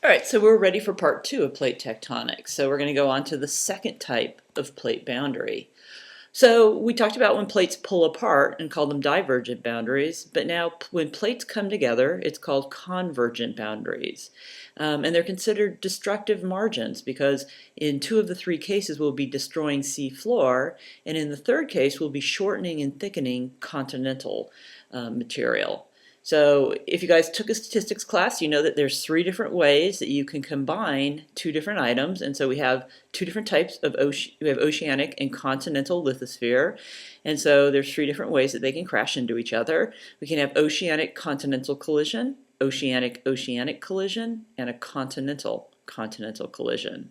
All right, so we're ready for part two of plate tectonics. So we're going to go on to the second type of plate boundary. So we talked about when plates pull apart and call them divergent boundaries, but now when plates come together, it's called convergent boundaries. And they're considered destructive margins because in two of the three cases we'll be destroying seafloor, and in the third case we'll be shortening and thickening continental material. So if you guys took a statistics class, you know that there's three different ways that you can combine two different items. And so we have two different types of we have oceanic and continental lithosphere. And so there's three different ways that they can crash into each other. We can have oceanic continental collision, oceanic oceanic collision, and a continental continental collision.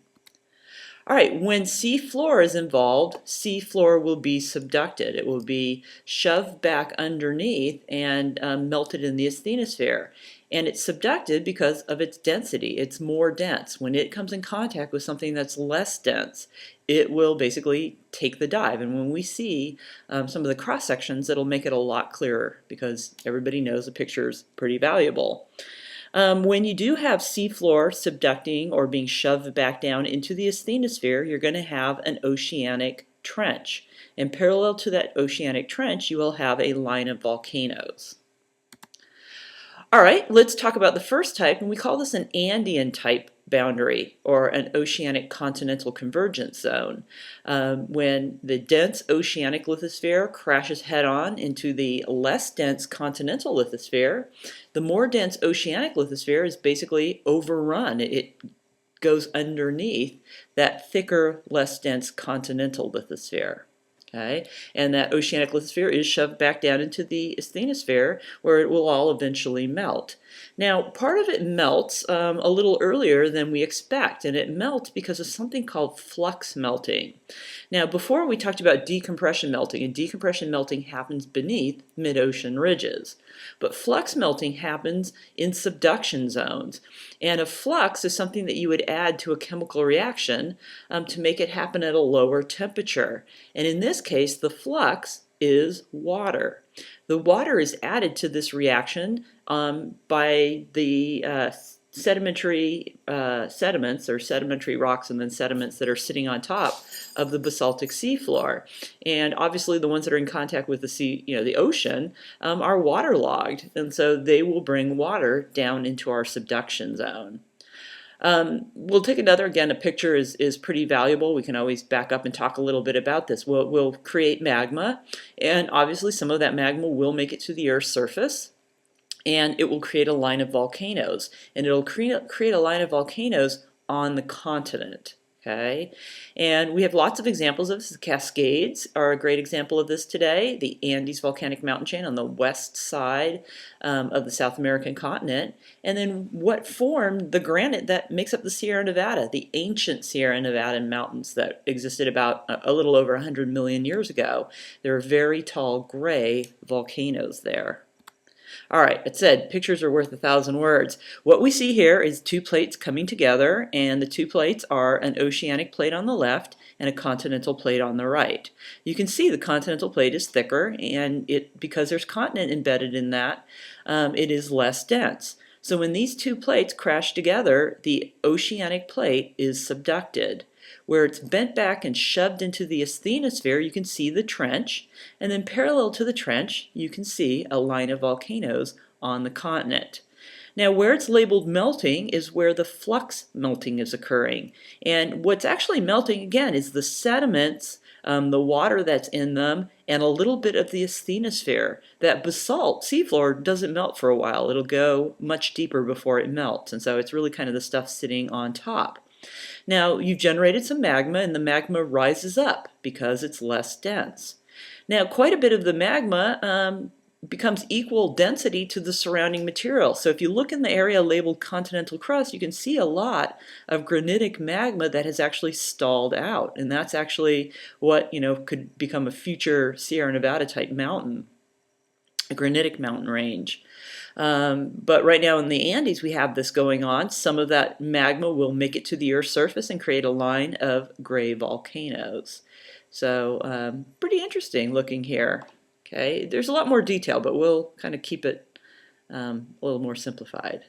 All right, when seafloor is involved, seafloor will be subducted. It will be shoved back underneath and melted in the asthenosphere. And it's subducted because of its density. It's more dense. When it comes in contact with something that's less dense, it will basically take the dive. And when we see some of the cross sections, it'll make it a lot clearer because everybody knows a picture is pretty valuable. When you do have seafloor subducting or being shoved back down into the asthenosphere, you're going to have an oceanic trench. And parallel to that oceanic trench, you will have a line of volcanoes. All right, let's talk about the first type, and we call this an Andean type boundary or an oceanic continental convergence zone. When the dense oceanic lithosphere crashes head-on into the less dense continental lithosphere, the more dense oceanic lithosphere is basically overrun. It goes underneath that thicker, less dense continental lithosphere. Okay, and that oceanic lithosphere is shoved back down into the asthenosphere where it will all eventually melt. Now, part of it melts a little earlier than we expect, and it melts because of something called flux melting. Now, before we talked about decompression melting, and decompression melting happens beneath mid-ocean ridges. But flux melting happens in subduction zones. And a flux is something that you would add to a chemical reaction to make it happen at a lower temperature. And in this case, the flux is water. The water is added to this reaction by the sedimentary sediments or sedimentary rocks and then sediments that are sitting on top of the basaltic seafloor. And obviously the ones that are in contact with the sea, the ocean, are waterlogged, and so they will bring water down into our subduction zone. We'll take another, again, a picture is pretty valuable. We can always back up and talk a little bit about this. We'll create magma, and obviously some of that magma will make it to the Earth's surface, and it will create a line of volcanoes, and it'll create a line of volcanoes on the continent. Okay, and we have lots of examples of this. The Cascades are a great example of this today. The Andes volcanic mountain chain on the west side of the South American continent. And then what formed the granite that makes up the Sierra Nevada, the ancient Sierra Nevada mountains that existed about a little over 100 million years ago. There are very tall gray volcanoes there. All right, it said pictures are worth 1,000 words. What we see here is two plates coming together, and the two plates are an oceanic plate on the left and a continental plate on the right. You can see the continental plate is thicker, and because there's continent embedded in that, it is less dense. So when these two plates crash together, the oceanic plate is subducted. Where it's bent back and shoved into the asthenosphere, you can see the trench, and then parallel to the trench, you can see a line of volcanoes on the continent. Now, where it's labeled melting is where the flux melting is occurring. And what's actually melting, again, is the sediments, the water that's in them, and a little bit of the asthenosphere. That basalt seafloor doesn't melt for a while. It'll go much deeper before it melts, and so it's really kind of the stuff sitting on top. Now, you've generated some magma, and the magma rises up because it's less dense. Now, quite a bit of the magma becomes equal density to the surrounding material. So if you look in the area labeled continental crust, you can see a lot of granitic magma that has actually stalled out. And that's actually what, could become a future Sierra Nevada type mountain, a granitic mountain range. But right now in the Andes we have this going on. Some of that magma will make it to the Earth's surface and create a line of gray volcanoes. So pretty interesting looking here. Okay, there's a lot more detail, but we'll kind of keep it a little more simplified.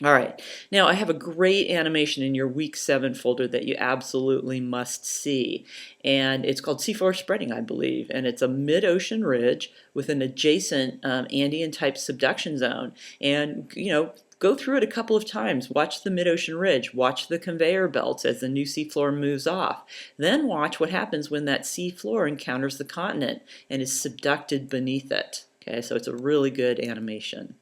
All right, now I have a great animation in your week 7 folder that you absolutely must see. And it's called seafloor spreading, I believe. And it's a mid-ocean ridge with an adjacent Andean type subduction zone. And, go through it a couple of times. Watch the mid-ocean ridge. Watch the conveyor belts as the new seafloor moves off. Then watch what happens when that seafloor encounters the continent and is subducted beneath it. Okay, so it's a really good animation.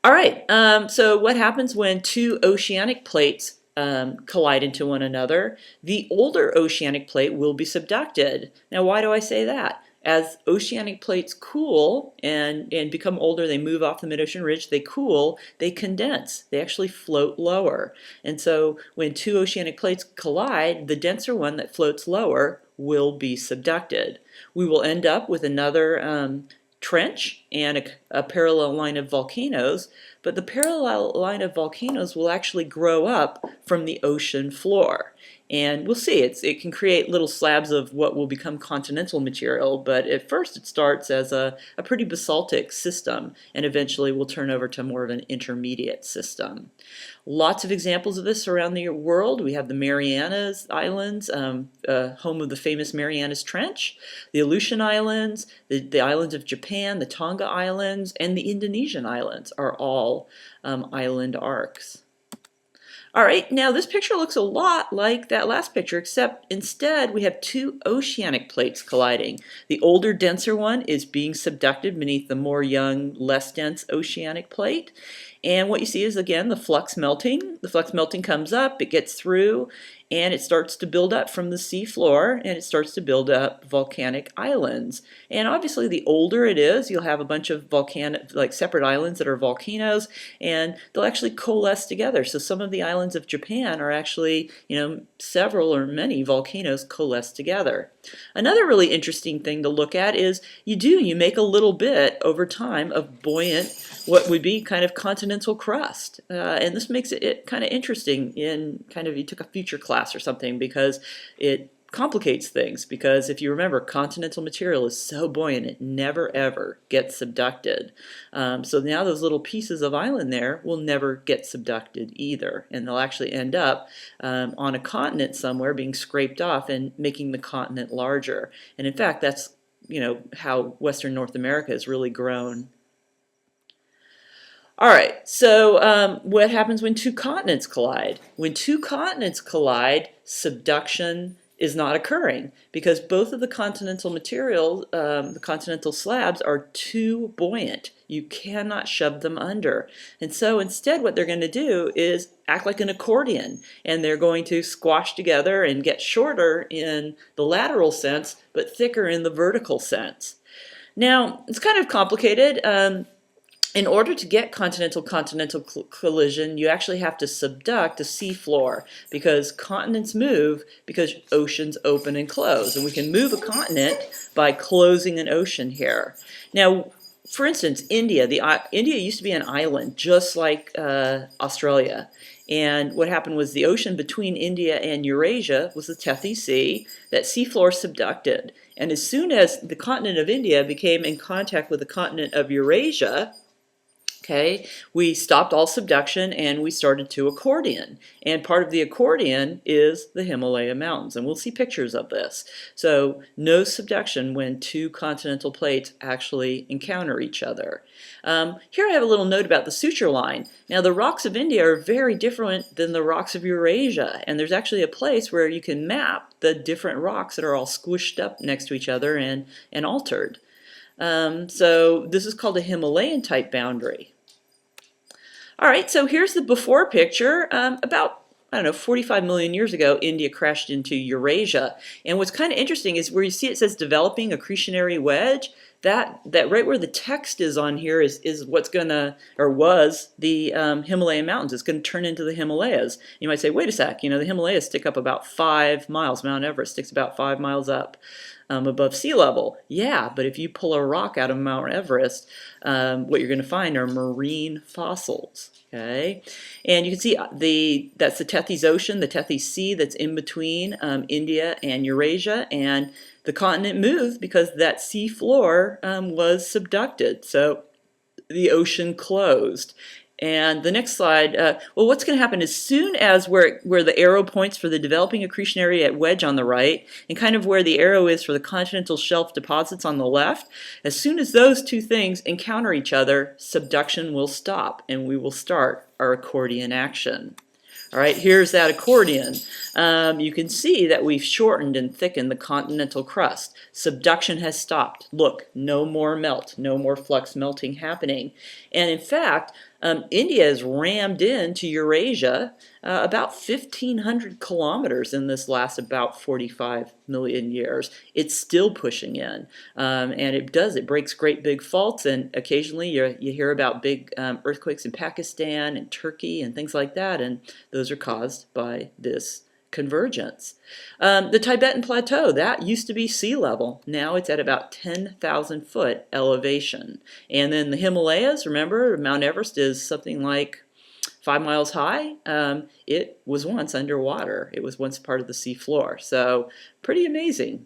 All right, so what happens when two oceanic plates collide into one another? The older oceanic plate will be subducted. Now, why do I say that? As oceanic plates cool and become older, they move off the mid-ocean ridge, they cool, they condense, they actually float lower. And so when two oceanic plates collide, the denser one that floats lower will be subducted. We will end up with another trench and a parallel line of volcanoes, but the parallel line of volcanoes will actually grow up from the ocean floor. And we'll see, it can create little slabs of what will become continental material, but at first it starts as a pretty basaltic system and eventually will turn over to more of an intermediate system. Lots of examples of this around the world. We have the Marianas Islands, home of the famous Marianas Trench, the Aleutian Islands, the islands of Japan, the Tonga Islands, and the Indonesian islands are all island arcs. All right, now this picture looks a lot like that last picture, except instead we have two oceanic plates colliding. The older, denser one is being subducted beneath the more young, less dense oceanic plate. And what you see is, again, the flux melting. The flux melting comes up, it gets through, and it starts to build up from the sea floor, and it starts to build up volcanic islands. And obviously, the older it is, you'll have a bunch of separate islands that are volcanoes, and they'll actually coalesce together. So some of the islands of Japan are actually, several or many volcanoes coalesce together. Another really interesting thing to look at is you make a little bit over time of buoyant, what would be kind of continental crust. And this makes it kind of interesting in you took a future class or something, because it complicates things. Because if you remember, continental material is so buoyant it never ever gets subducted. So now those little pieces of island there will never get subducted either, and they'll actually end up on a continent somewhere being scraped off and making the continent larger. And in fact, that's how Western North America has really grown. All right, so what happens when two continents collide? When two continents collide, subduction is not occurring because both of the continental materials, the continental slabs, are too buoyant. You cannot shove them under. And so instead what they're going to do is act like an accordion, and they're going to squash together and get shorter in the lateral sense, but thicker in the vertical sense. Now, it's kind of complicated. In order to get continental-continental collision, you actually have to subduct the seafloor, because continents move because oceans open and close. And we can move a continent by closing an ocean here. Now, for instance, India used to be an island just like Australia. And what happened was the ocean between India and Eurasia was the Tethys Sea. That seafloor subducted. And as soon as the continent of India became in contact with the continent of Eurasia, okay, we stopped all subduction and we started to accordion. And part of the accordion is the Himalaya Mountains, and we'll see pictures of this. So no subduction when two continental plates actually encounter each other. Here I have a little note about the suture line. Now the rocks of India are very different than the rocks of Eurasia, and there's actually a place where you can map the different rocks that are all squished up next to each other and altered. So this is called a Himalayan type boundary. All right, so here's the before picture. About, 45 million years ago, India crashed into Eurasia. And what's kind of interesting is where you see it says developing accretionary wedge, that right where the text is on here is what's gonna, or was, the Himalayan mountains. It's gonna turn into the Himalayas. You might say, wait a sec, the Himalayas stick up about 5 miles. Mount Everest sticks about 5 miles up above sea level. Yeah, but if you pull a rock out of Mount Everest, what you're gonna find are marine fossils. Okay, and you can see that's the Tethys Ocean, the Tethys Sea that's in between India and Eurasia, and the continent moved because that sea floor was subducted, so the ocean closed. And the next slide, well, what's going to happen as soon as where the arrow points for the developing accretionary at wedge on the right, and kind of where the arrow is for the continental shelf deposits on the left, as soon as those two things encounter each other, subduction will stop, and we will start our accordion action. All right, here's that accordion. You can see that we've shortened and thickened the continental crust. Subduction has stopped. Look, no more melt, no more flux melting happening. And in fact, India is rammed into Eurasia about 1,500 kilometers in this last about 45 million years. It's still pushing in, and it breaks great big faults, and occasionally you hear about big earthquakes in Pakistan and Turkey and things like that, and those are caused by this convergence. The Tibetan Plateau, that used to be sea level. Now it's at about 10,000 foot elevation. And then the Himalayas, remember, Mount Everest is something like 5 miles high. It was once underwater. It was once part of the sea floor. So pretty amazing.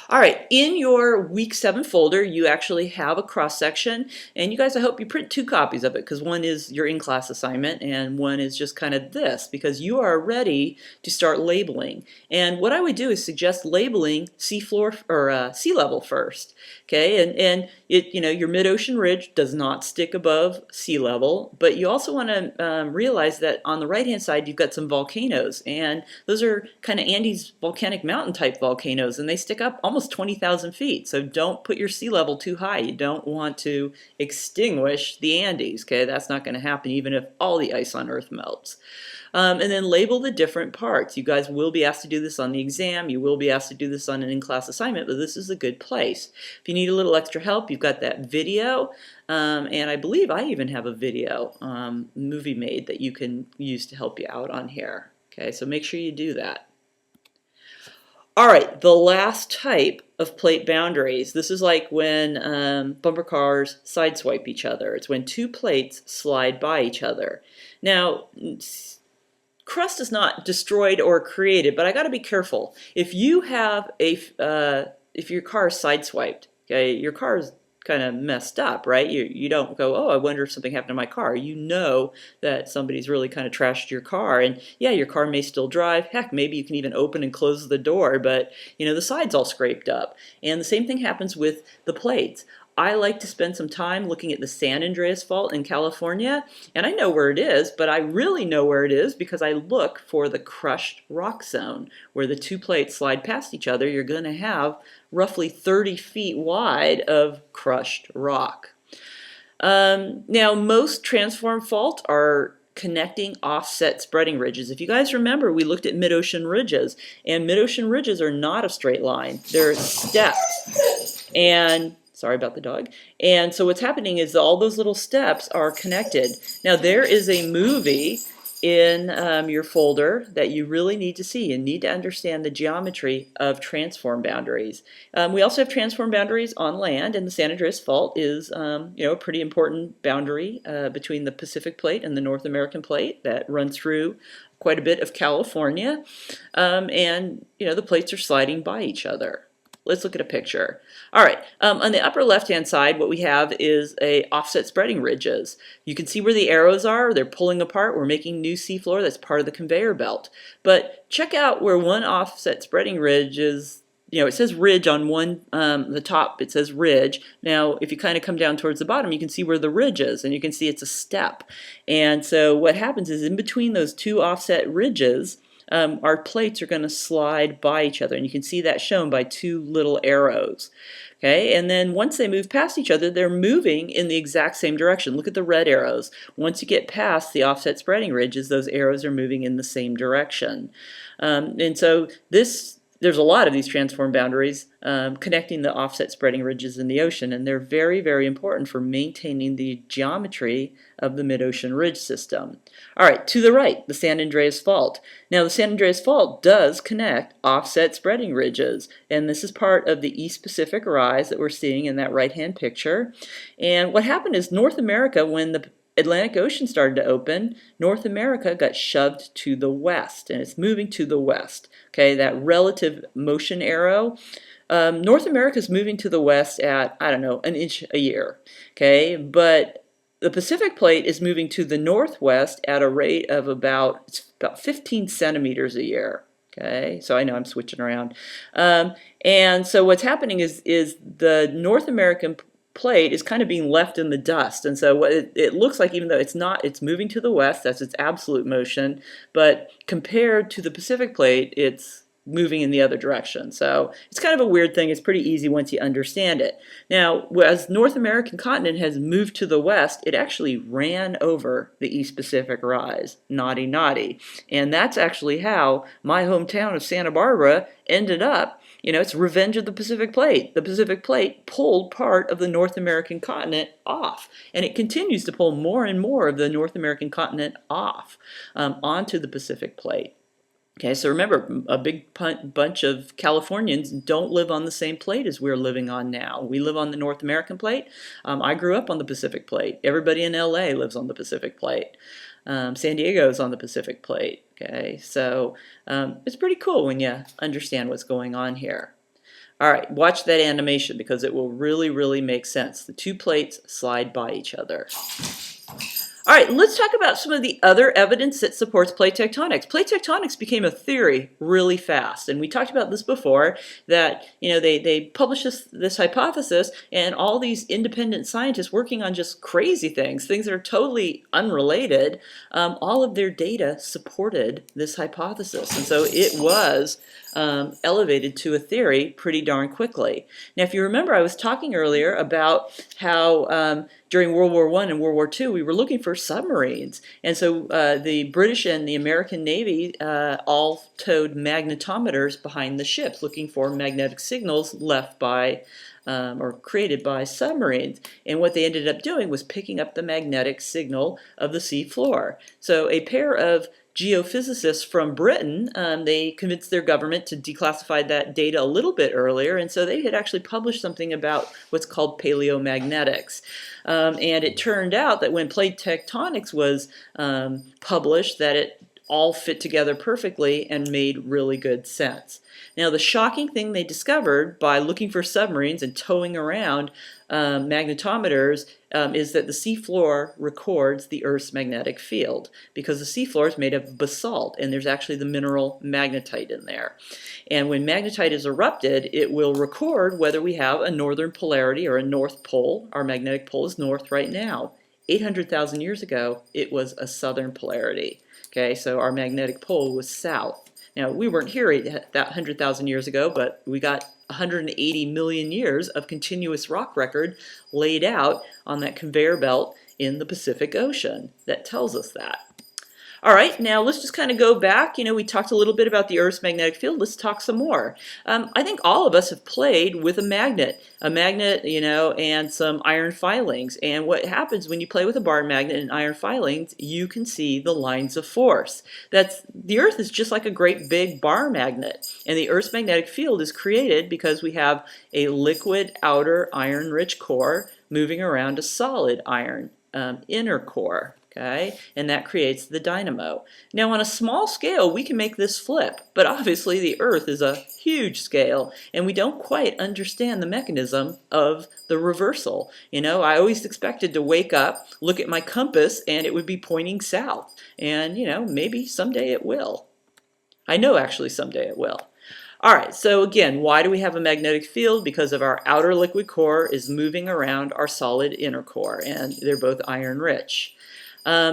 All right, in your week 7 folder, you actually have a cross section, and you guys, I hope you print 2 copies of it, because one is your in-class assignment and one is just kind of this, because you are ready to start labeling. And what I would do is suggest labeling sea floor or sea level first. Okay, and your mid-ocean ridge does not stick above sea level, but you also want to realize that on the right-hand side you've got some volcanoes, and those are kind of Andes volcanic mountain type volcanoes, and they stick up almost 20,000 feet. So don't put your sea level too high. You don't want to extinguish the Andes. Okay, that's not going to happen even if all the ice on Earth melts. And then label the different parts. You guys will be asked to do this on the exam. You will be asked to do this on an in-class assignment, but this is a good place. If you need a little extra help, you've got that video, and I believe I even have a video movie made that you can use to help you out on here. Okay, so make sure you do that. All right, the last type of plate boundaries. This is like when bumper cars sideswipe each other. It's when 2 plates slide by each other. Now, crust is not destroyed or created, but I got to be careful. If you have if your car is sideswiped, okay, your car is kind of messed up, right? You don't go, oh, I wonder if something happened to my car. You know that somebody's really kind of trashed your car, and yeah, your car may still drive. Heck, maybe you can even open and close the door, but the side's all scraped up. And the same thing happens with the plates. I like to spend some time looking at the San Andreas Fault in California, and I know where it is, but I really know where it is because I look for the crushed rock zone. Where the 2 plates slide past each other, you're going to have roughly 30 feet wide of crushed rock. Now, most transform faults are connecting offset spreading ridges. If you guys remember, we looked at mid-ocean ridges, and mid-ocean ridges are not a straight line. They're steps. And sorry about the dog. And so what's happening is all those little steps are connected. Now there is a movie in your folder that you really need to see. You need to understand the geometry of transform boundaries. We also have transform boundaries on land, and the San Andreas Fault is a pretty important boundary between the Pacific Plate and the North American Plate that run through quite a bit of California. And the plates are sliding by each other. Let's look at a picture. All right, on the upper left-hand side, what we have is a offset spreading ridges. You can see where the arrows are. They're pulling apart. We're making new seafloor. That's part of the conveyor belt. But check out where one offset spreading ridge is. It says ridge on the top. It says ridge. Now, if you kind of come down towards the bottom, you can see where the ridge is, and you can see it's a step. And so what happens is in between those 2 offset ridges, our plates are going to slide by each other, and you can see that shown by 2 little arrows. Okay, and then once they move past each other, they're moving in the exact same direction. Look at the red arrows. Once you get past the offset spreading ridges, those arrows are moving in the same direction. And so there's a lot of these transform boundaries connecting the offset spreading ridges in the ocean, and they're very, very important for maintaining the geometry of the mid-ocean ridge system. All right, to the right, the San Andreas Fault. Now, the San Andreas Fault does connect offset spreading ridges, and this is part of the East Pacific Rise that we're seeing in that right-hand picture. And what happened is North America, when the Atlantic Ocean started to open, North America got shoved to the west, and it's moving to the west. Okay, that relative motion arrow. North America is moving to the west at, I don't know, an inch a year. Okay, but The Pacific plate is moving to the northwest at a rate of about 15 centimeters a year. Okay, so I know I'm switching around. And so what's happening is the North American plate is kind of being left in the dust. And so what it looks like, even though it's not, it's moving to the west, that's its absolute motion, but compared to the Pacific plate, it's moving in the other direction. So it's kind of a weird thing. It's pretty easy once you understand it. Now, as North American continent has moved to the west, it actually ran over the East Pacific rise. Naughty, naughty. And that's actually how my hometown of Santa Barbara ended up. You know, it's revenge of the Pacific plate. The Pacific plate pulled part of the North American continent off, and it continues to pull more and more of the North American continent off onto the Pacific plate. Okay, so remember, a big bunch of Californians don't live on the same plate as we're living on now. We live on the North American plate. I grew up on the Pacific plate. Everybody in LA lives on the Pacific plate. San Diego is on the Pacific plate. Okay, so it's pretty cool when you understand what's going on here. All right, watch that animation because it will really, really make sense. The two plates slide by each other. All right, let's talk about some of the other evidence that supports plate tectonics. Plate tectonics became a theory really fast, and we talked about this before, that they published this hypothesis, and all these independent scientists working on just crazy things that are totally unrelated, all of their data supported this hypothesis, and so it was elevated to a theory pretty darn quickly. Now, if you remember, I was talking earlier about how during World War I and World War II, we were looking for submarines. And so the British and the American Navy all towed magnetometers behind the ships, looking for magnetic signals left by or created by submarines. And what they ended up doing was picking up the magnetic signal of the sea floor. So a pair of geophysicists from Britain, they convinced their government to declassify that data a little bit earlier, and so they had actually published something about what's called paleomagnetics. And it turned out that when plate tectonics was published, that it all fit together perfectly and made really good sense. Now, the shocking thing they discovered by looking for submarines and towing around magnetometers is that the seafloor records the Earth's magnetic field, because the seafloor is made of basalt, and there's actually the mineral magnetite in there. And when magnetite is erupted, it will record whether we have a northern polarity or a north pole. Our magnetic pole is north right now. 800,000 years ago, it was a southern polarity. Okay, so our magnetic pole was south. Now, we weren't here that 100,000 years ago, but we got 180 million years of continuous rock record laid out on that conveyor belt in the Pacific Ocean that tells us that. All right, now let's just kind of go back. We talked a little bit about the Earth's magnetic field. Let's talk some more. I think all of us have played with a magnet, and some iron filings. And what happens when you play with a bar magnet and iron filings, you can see the lines of force. The Earth is just like a great big bar magnet. And the Earth's magnetic field is created because we have a liquid outer iron-rich core moving around a solid iron inner core. Okay, and that creates the dynamo. Now, on a small scale, we can make this flip, but obviously the Earth is a huge scale, and we don't quite understand the mechanism of the reversal. I always expected to wake up, look at my compass, and it would be pointing south. And, maybe someday it will. I know actually someday it will. All right, so again, why do we have a magnetic field? Because of our outer liquid core is moving around our solid inner core, and they're both iron-rich.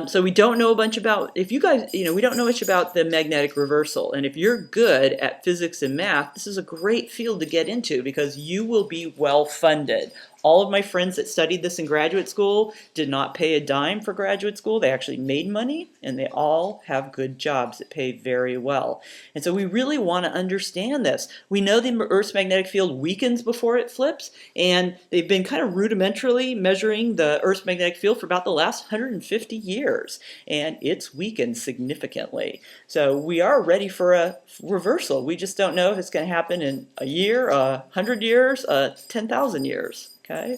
So we don't know a bunch about, we don't know much about the magnetic reversal. And if you're good at physics and math, this is a great field to get into because you will be well funded. All of my friends that studied this in graduate school did not pay a dime for graduate school. They actually made money, and they all have good jobs that pay very well. And so we really want to understand this. We know the Earth's magnetic field weakens before it flips, and they've been kind of rudimentarily measuring the Earth's magnetic field for about the last 150 years, and it's weakened significantly. So we are ready for a reversal. We just don't know if it's going to happen in a year, 100 years, 10,000 years. Okay.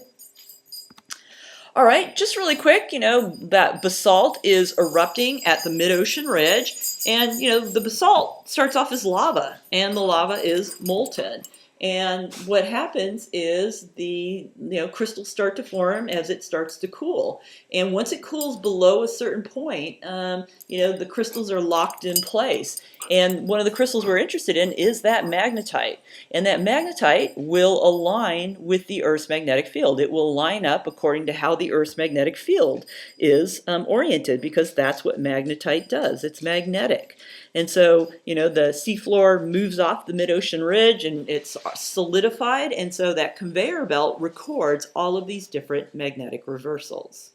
All right, just really quick, that basalt is erupting at the mid-ocean ridge, and, the basalt starts off as lava, and the lava is molten. And what happens is the crystals start to form as it starts to cool. And once it cools below a certain point, the crystals are locked in place. And one of the crystals we're interested in is that magnetite. And that magnetite will align with the Earth's magnetic field. It will line up according to how the Earth's magnetic field is oriented, because that's what magnetite does. It's magnetic. And so, the seafloor moves off the mid-ocean ridge and it's solidified. And so that conveyor belt records all of these different magnetic reversals.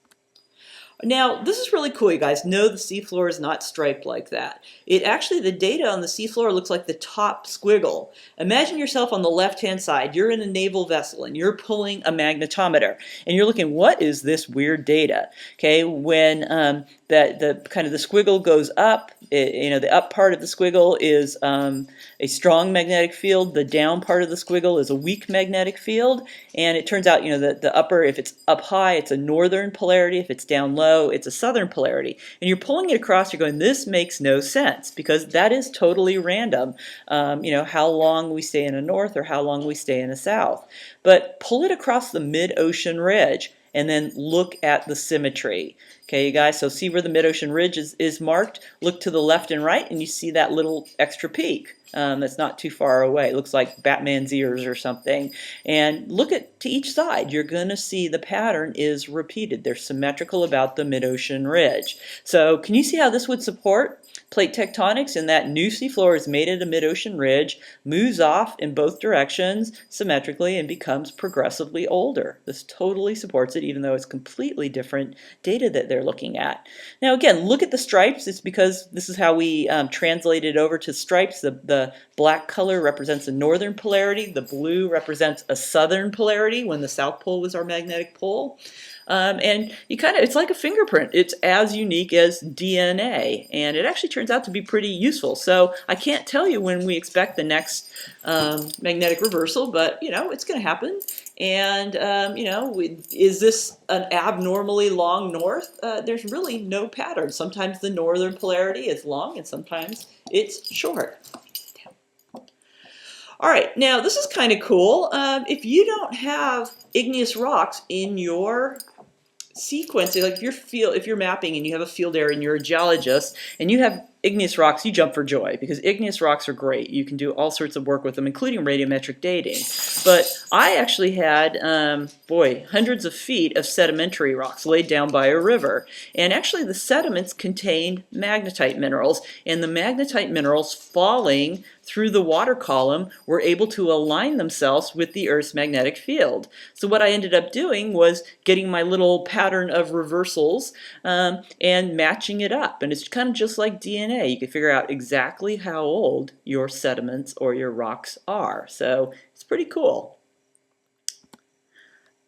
Now, this is really cool, you guys. No, the seafloor is not striped like that. The data on the seafloor looks like the top squiggle. Imagine yourself on the left-hand side. You're in a naval vessel and you're pulling a magnetometer and you're looking, what is this weird data? Okay, when the squiggle goes up, the up part of the squiggle is a strong magnetic field. The down part of the squiggle is a weak magnetic field. And it turns out, the upper, if it's up high, it's a northern polarity. If it's down low, it's a southern polarity. And you're pulling it across, you're going, this makes no sense, because that is totally random, how long we stay in a north or how long we stay in a south. But pull it across the mid-ocean ridge and then look at the symmetry. Okay, you guys, so see where the mid-ocean ridge is marked? Look to the left and right and you see that little extra peak. That's not too far away. It looks like Batman's ears or something. And look to each side. You're going to see the pattern is repeated. They're symmetrical about the mid-ocean ridge. So can you see how this would support plate tectonics? And that new seafloor is made at a mid-ocean ridge, moves off in both directions symmetrically, and becomes progressively older. This totally supports it, even though it's completely different data that they're looking at. Now again, look at the stripes. It's because this is how we translate it over to stripes. The black color represents a northern polarity. The blue represents a southern polarity, when the South Pole was our magnetic pole. And it's like a fingerprint. It's as unique as DNA, and it actually turns out to be pretty useful. So I can't tell you when we expect the next magnetic reversal, but it's going to happen. And is this an abnormally long north? There's really no pattern. Sometimes the northern polarity is long, and sometimes it's short. All right, now this is kind of cool. If you don't have igneous rocks in your sequence, like if you're mapping and you have a field area and you're a geologist and you have igneous rocks, you jump for joy, because igneous rocks are great. You can do all sorts of work with them, including radiometric dating. But I actually had, hundreds of feet of sedimentary rocks laid down by a river. And actually the sediments contained magnetite minerals, and the magnetite minerals falling through the water column were able to align themselves with the Earth's magnetic field. So what I ended up doing was getting my little pattern of reversals and matching it up. And it's kind of just like DNA. You can figure out exactly how old your sediments or your rocks are. So it's pretty cool.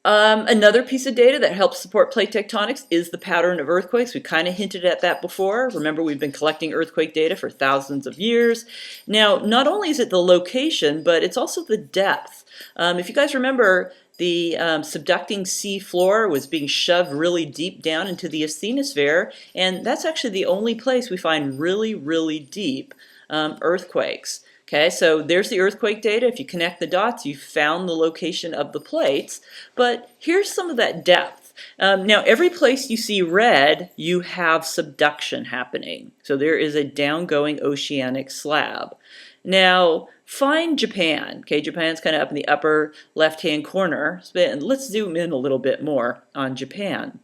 Another piece of data that helps support plate tectonics is the pattern of earthquakes. We kind of hinted at that before. Remember, we've been collecting earthquake data for thousands of years. Now, not only is it the location, but it's also the depth. If you guys remember, the subducting sea floor was being shoved really deep down into the asthenosphere, and that's actually the only place we find really, really deep earthquakes. Okay, so there's the earthquake data. If you connect the dots, you've found the location of the plates. But here's some of that depth. Now, every place you see red, you have subduction happening. So there is a downgoing oceanic slab. Now, find Japan. Okay, Japan's kind of up in the upper left-hand corner. And let's zoom in a little bit more on Japan.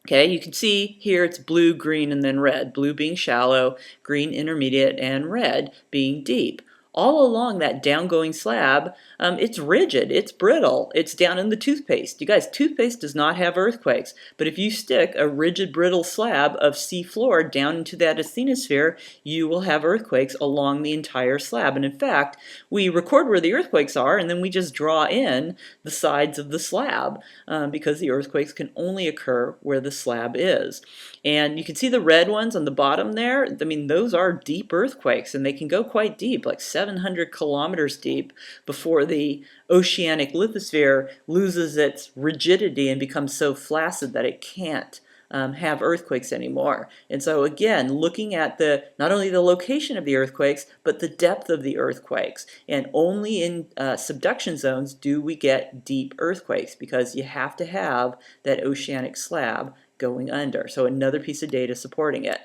Okay, you can see here it's blue, green, and then red. Blue being shallow, green intermediate, and red being deep. All along that downgoing slab, it's rigid, it's brittle, it's down in the toothpaste. You guys, toothpaste does not have earthquakes, but if you stick a rigid, brittle slab of sea floor down into that asthenosphere, you will have earthquakes along the entire slab. And in fact, we record where the earthquakes are, and then we just draw in the sides of the slab, because the earthquakes can only occur where the slab is. And you can see the red ones on the bottom there. I mean, those are deep earthquakes, and they can go quite deep, like 700 kilometers deep, before the oceanic lithosphere loses its rigidity and becomes so flaccid that it can't have earthquakes anymore. And so again, looking at not only the location of the earthquakes, but the depth of the earthquakes. And only in subduction zones do we get deep earthquakes, because you have to have that oceanic slab going under. So another piece of data supporting it.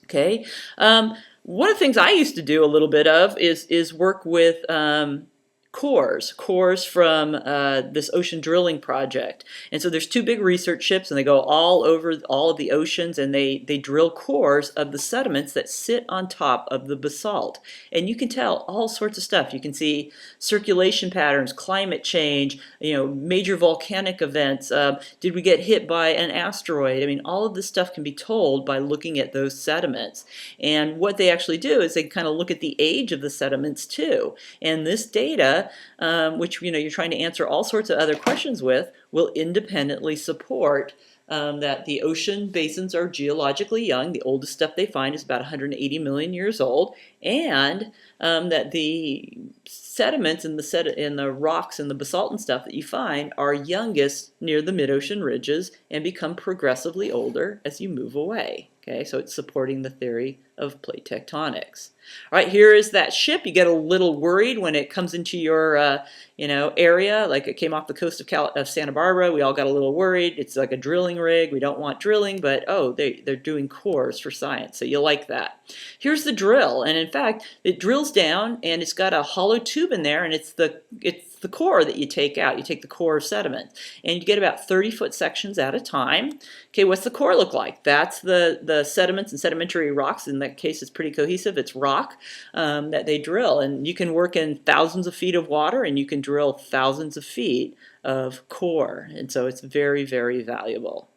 Okay. One of the things I used to do a little bit of is work with cores from this ocean drilling project. And so there's two big research ships, and they go all over all of the oceans, and they drill cores of the sediments that sit on top of the basalt. And you can tell all sorts of stuff. You can see circulation patterns, climate change, major volcanic events. Did we get hit by an asteroid? I mean, all of this stuff can be told by looking at those sediments. And what they actually do is they kind of look at the age of the sediments too. And this data, which you're trying to answer all sorts of other questions with, will independently support that the ocean basins are geologically young. The oldest stuff they find is about 180 million years old, and that the sediments and the rocks and the basalt and stuff that you find are youngest near the mid-ocean ridges and become progressively older as you move away. Okay, so it's supporting the theory of plate tectonics. All right, here is that ship. You get a little worried when it comes into your area. Like it came off the coast of Santa Barbara. We all got a little worried. It's like a drilling rig. We don't want drilling, but oh, they're doing cores for science, so you like that. Here's the drill, and in fact, it drills down, and it's got a hollow tube in there, and it's the core that you take out. You take the core of sediment, and you get about 30-foot sections at a time. Okay, what's the core look like? That's the sediments and sedimentary rocks. In that case, it's pretty cohesive. It's rock that they drill, and you can work in thousands of feet of water, and you can drill thousands of feet of core, and so it's very, very valuable.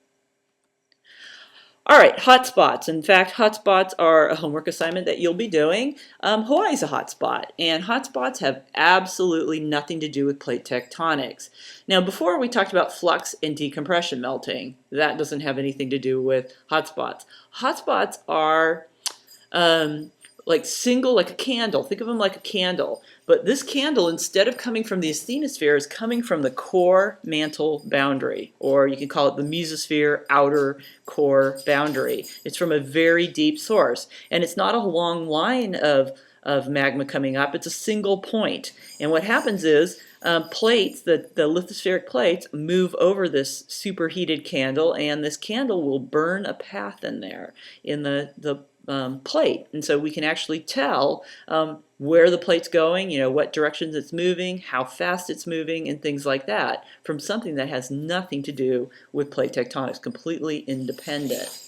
All right, hotspots. In fact, hotspots are a homework assignment that you'll be doing. Hawaii's a hotspot, and hotspots have absolutely nothing to do with plate tectonics. Now, before we talked about flux and decompression melting. That doesn't have anything to do with hotspots. Hotspots are like a candle. Think of them like a candle. But this candle, instead of coming from the asthenosphere, is coming from the core mantle boundary, or you can call it the mesosphere outer core boundary. It's from a very deep source, and it's not a long line of magma coming up. It's a single point. And what happens is plates, the lithospheric plates, move over this superheated candle, and this candle will burn a path in there in the plate. And so we can actually tell where the plate's going, what directions it's moving, how fast it's moving, and things like that from something that has nothing to do with plate tectonics, completely independent.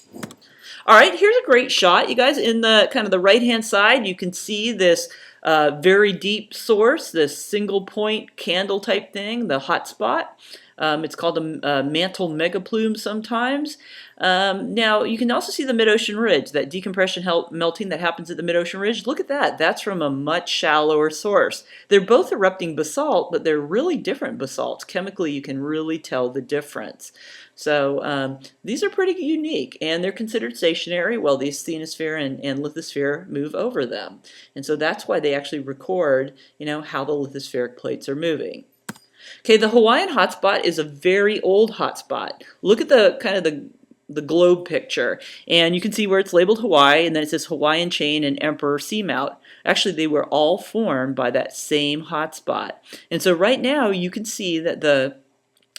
All right, here's a great shot. You guys, in the kind of the right-hand side, you can see this very deep source, this single point candle type thing, the hot spot. It's called a mantle megaplume sometimes. Now, you can also see the mid-ocean ridge, that decompression melting that happens at the mid-ocean ridge. Look at that. That's from a much shallower source. They're both erupting basalt, but they're really different basalts. Chemically, you can really tell the difference. So these are pretty unique, and they're considered stationary while the asthenosphere and lithosphere move over them. And so that's why they actually record, how the lithospheric plates are moving. Okay, the Hawaiian hotspot is a very old hotspot. Look at the kind of the globe picture, and you can see where it's labeled Hawaii, and then it says Hawaiian chain and Emperor Seamount. Actually, they were all formed by that same hotspot. And so right now you can see that the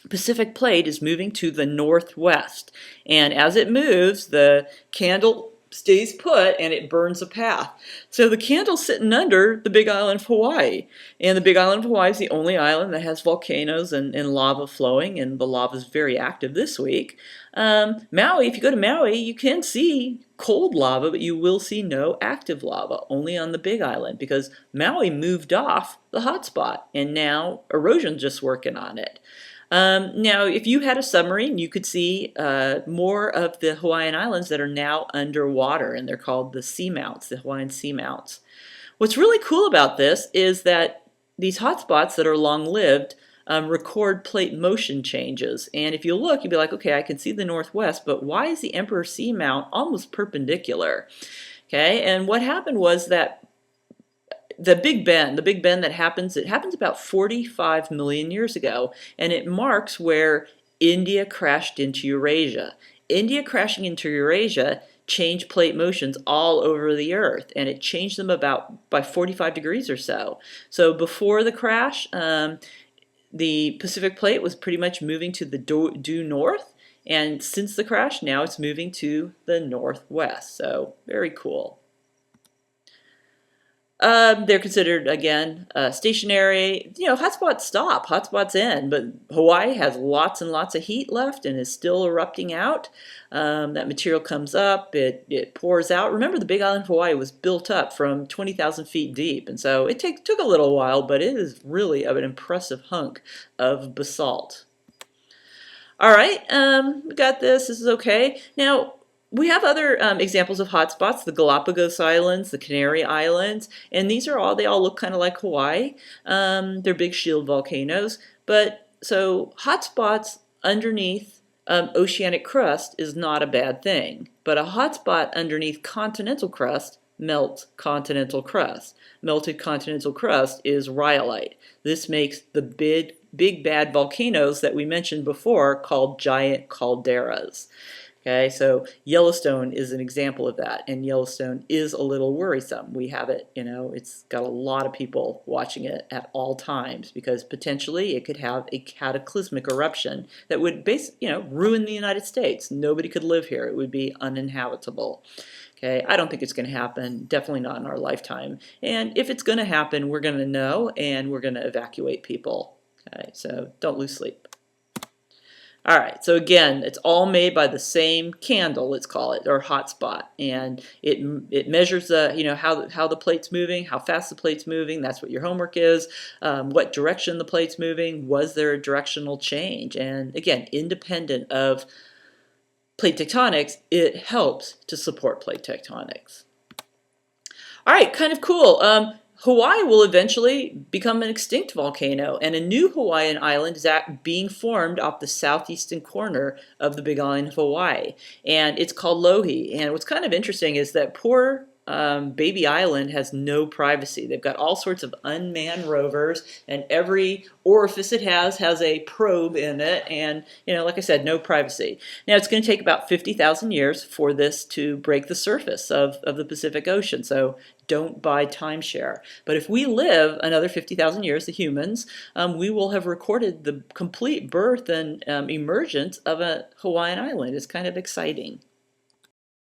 Pacific plate is moving to the northwest, and as it moves, the candle stays put and it burns a path. So the candle's sitting under the Big Island of Hawaii, and the Big Island of Hawaii is the only island that has volcanoes and lava flowing, and the lava is very active this week. Maui, if you go to Maui, you can see cold lava, but you will see no active lava, only on the Big Island, because Maui moved off the hotspot, and now erosion's just working on it. Now, if you had a submarine, you could see more of the Hawaiian Islands that are now underwater, and they're called the seamounts, the Hawaiian seamounts. What's really cool about this is that these hotspots that are long-lived record plate motion changes. And if you look, you'd be like, okay, I can see the northwest, but why is the Emperor Seamount almost perpendicular? Okay, and what happened was that the Big Bend that happens, it happens about 45 million years ago, and it marks where India crashed into Eurasia. India crashing into Eurasia changed plate motions all over the earth, and it changed them about by 45 degrees or so. So before the crash, the Pacific plate was pretty much moving to the due north, and since the crash, now it's moving to the northwest. So very cool. They're considered, again, stationary. You know, hotspots stop, hotspots end, but Hawaii has lots and lots of heat left and is still erupting out. That material comes up, it pours out. Remember, the Big Island of Hawaii was built up from 20,000 feet deep, and so it took a little while, but it is really an impressive hunk of basalt. All right, we got this. This is okay. Now, we have other examples of hotspots, the Galapagos Islands, the Canary Islands, and they all look kind of like Hawaii. They're big shield volcanoes, but so hotspots underneath oceanic crust is not a bad thing, but a hotspot underneath continental crust melts continental crust. Melted continental crust is rhyolite. This makes the big bad volcanoes that we mentioned before called giant calderas. Okay, so Yellowstone is an example of that, and Yellowstone is a little worrisome. We have it, it's got a lot of people watching it at all times because potentially it could have a cataclysmic eruption that would ruin the United States. Nobody could live here. It would be uninhabitable. Okay, I don't think it's going to happen, definitely not in our lifetime. And if it's going to happen, we're going to know, and we're going to evacuate people. Okay, so don't lose sleep. All right, so again, it's all made by the same candle, let's call it, or hotspot, and it measures how the plate's moving, how fast the plate's moving. That's what your homework is. What direction the plate's moving. Was there a directional change? And again, independent of plate tectonics, it helps to support plate tectonics. All right, kind of cool. Hawaii will eventually become an extinct volcano, and a new Hawaiian island is being formed off the southeastern corner of the Big Island of Hawaii, and it's called Lohi. And what's kind of interesting is that poor Baby Island has no privacy. They've got all sorts of unmanned rovers, and every orifice it has a probe in it, and like I said, no privacy. Now it's going to take about 50,000 years for this to break the surface of the Pacific Ocean, so don't buy timeshare. But if we live another 50,000 years, the humans, we will have recorded the complete birth and emergence of a Hawaiian island. It's kind of exciting.